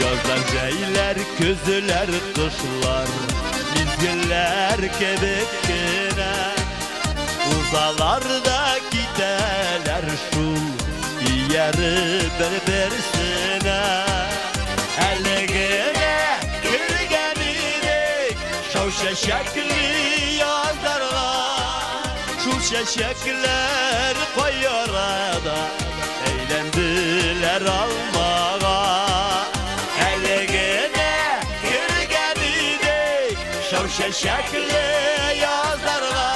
Yazlar ceyler, közüler, kışlar, mizgiller kebekkine. Uzalarda giderler şul, yeri berbersine. Elegine kırgenidek, şav şeşekli yazlarla. Şul şeşekler koyarada, eğlendiler almağa. Elegine kırgenidek, şav şeşekli yazlarla.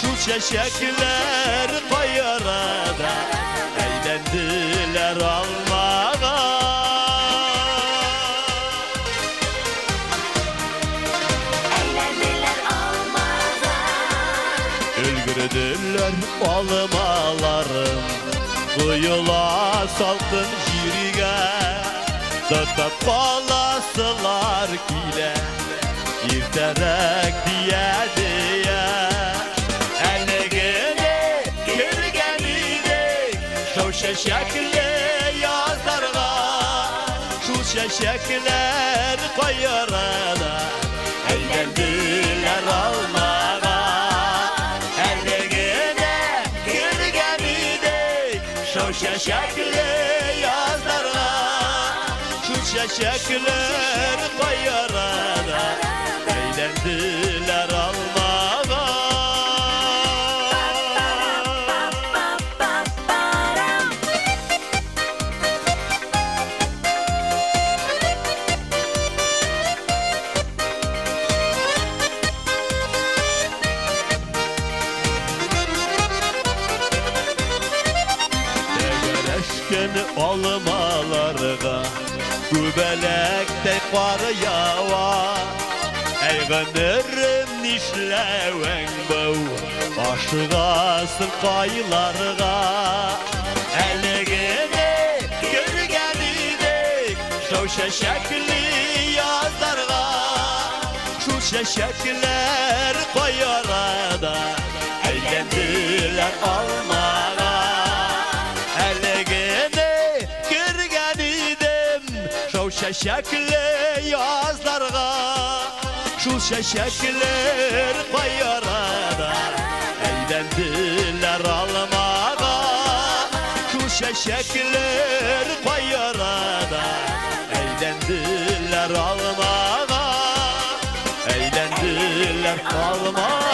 Şul şeşekler koyarada, eğlendiler almağa. Eğlendiler almağa. Öldürdüler almalarım, kuyula salkın jiriga. Tutup balasılar kile, irterek diye diye. Elegine kırgenidek, şav şeşekli yazlarla. Şul şeşekler koyarada, eğlendiler almağa. Elegine kırgenidek, şav şeşekli yazlarla. Şul şeşekler koyarada, eğlendiler almağa. Tegereşken almalarga, gübelekte kar yava. Eygınırım nişleven bu, aşıgasın kaylarga. Elegine kırgenidek, şav şeşekli yazlarga. Şul şeşekler koyarada, eğlendiler almağa. Elegine kırgenidim, şav şeşekli yazlarga. Şul şeşekler koyarada, eğlendiler almağa. Şul şeşekler koyarada, eğlendiler almağa. Eğlendiler almağa.